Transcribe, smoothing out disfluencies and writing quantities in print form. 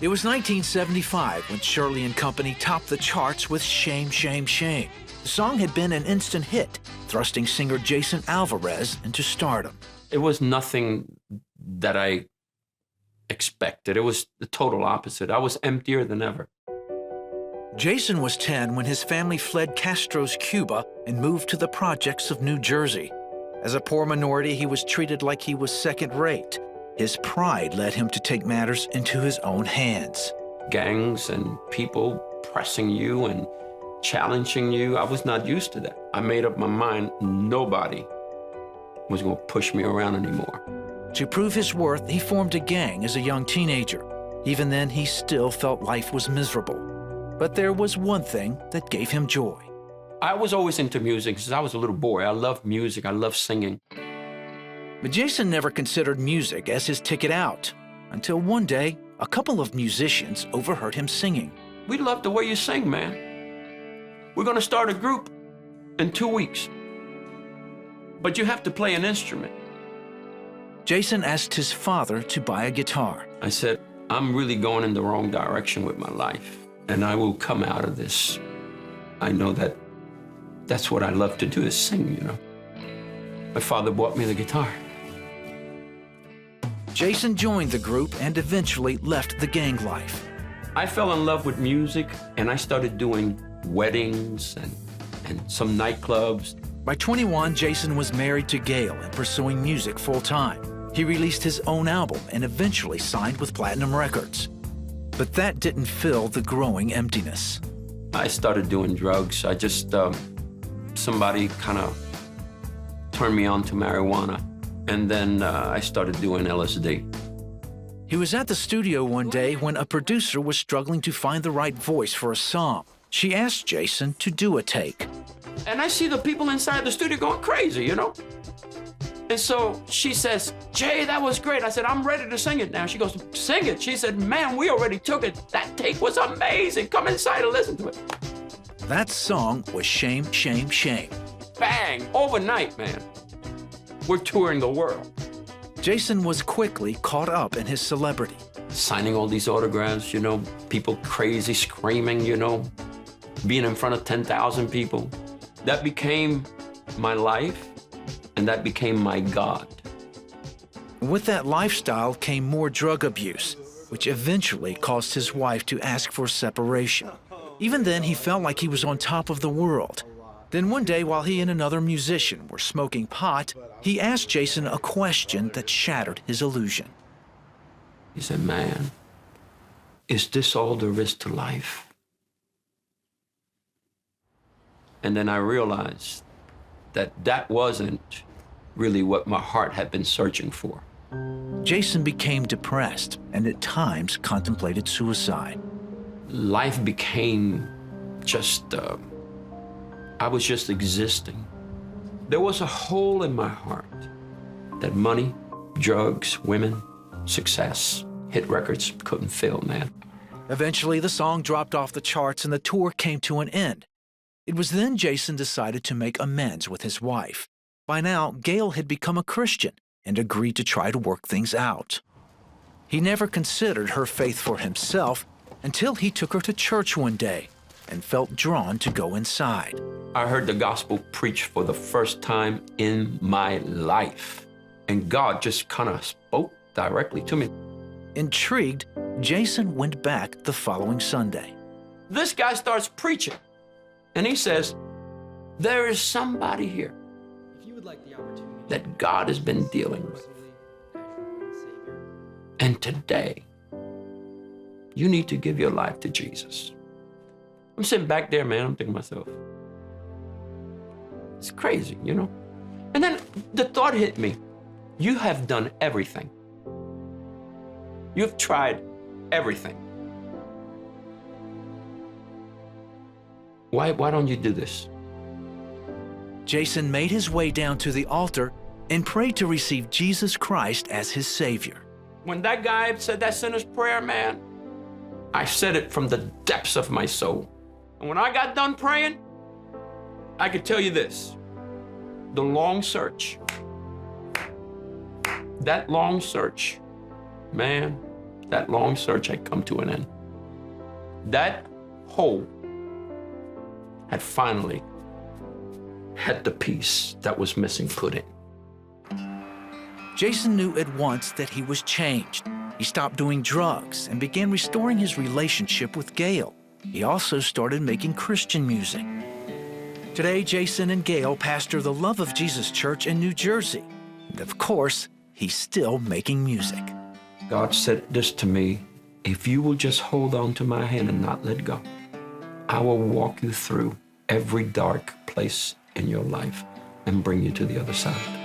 It was 1975 when Shirley and Company topped the charts with Shame, Shame, Shame. The song had been an instant hit, thrusting singer Jason Alvarez into stardom. It was nothing that I expected. It was the total opposite. I was emptier than ever. Jason was 10 when his family fled Castro's Cuba and moved to the projects of New Jersey. As a poor minority, he was treated like he was second-rate. His pride led him to take matters into his own hands. Gangs and people pressing you and challenging you, I was not used to that. I made up my mind nobody was going to push me around anymore. To prove his worth, he formed a gang as a young teenager. Even then, he still felt life was miserable. But there was one thing that gave him joy. I was always into music since I was a little boy. I loved music. I loved singing. But Jason never considered music as his ticket out, until one day, a couple of musicians overheard him singing. We love the way you sing, man. We're going to start a group in 2 weeks. But you have to play an instrument. Jason asked his father to buy a guitar. I said, I'm really going in the wrong direction with my life, and I will come out of this. I know that that's what I love to do, is sing, you know. My father bought me the guitar. Jason joined the group and eventually left the gang life. I fell in love with music, and I started doing weddings and some nightclubs. By 21, Jason was married to Gail and pursuing music full-time. He released his own album and eventually signed with Platinum Records. But that didn't fill the growing emptiness. I started doing drugs. I just, somebody kind of turned me on to marijuana. And then I started doing LSD. He was at the studio one day when a producer was struggling to find the right voice for a song. She asked Jason to do a take. And I see the people inside the studio going crazy, you know? And so she says, Jay, that was great. I said, I'm ready to sing it now. She goes, sing it. She said, man, we already took it. That take was amazing. Come inside and listen to it. That song was Shame, Shame, Shame. Bang, overnight, man. We're touring the world. Jason was quickly caught up in his celebrity. Signing all these autographs, you know, people crazy, screaming, you know, being in front of 10,000 people. That became my life, and that became my God. With that lifestyle came more drug abuse, which eventually caused his wife to ask for separation. Even then, he felt like he was on top of the world. Then one day, while he and another musician were smoking pot, he asked Jason a question that shattered his illusion. He said, man, is this all there is to life? And then I realized that that wasn't really what my heart had been searching for. Jason became depressed and at times contemplated suicide. Life became just, I was just existing. There was a hole in my heart that money, drugs, women, success, hit records couldn't fill, man. Eventually, the song dropped off the charts and the tour came to an end. It was then Jason decided to make amends with his wife. By now, Gail had become a Christian and agreed to try to work things out. He never considered her faith for himself until he took her to church one day and felt drawn to go inside. I heard the gospel preached for the first time in my life, and God just kind of spoke directly to me. Intrigued, Jason went back the following Sunday. This guy starts preaching, and he says, there is somebody here that God has been dealing with. And today, you need to give your life to Jesus. I'm sitting back there, man, I'm thinking to myself, it's crazy, you know? And then the thought hit me, you have done everything. You've tried everything. Why don't you do this? Jason made his way down to the altar and prayed to receive Jesus Christ as his Savior. When that guy said that sinner's prayer, man, I said it from the depths of my soul. And when I got done praying, I could tell you this, the long search, that long search, man, That long search had come to an end. That hole had finally had the piece that was missing put in. Jason knew at once that he was changed. He stopped doing drugs and began restoring his relationship with Gail. He also started making Christian music. Today, Jason and Gail pastor the Love of Jesus Church in New Jersey. And of course, he's still making music. God said this to me, if you will just hold on to my hand and not let go, I will walk you through every dark place in your life and bring you to the other side.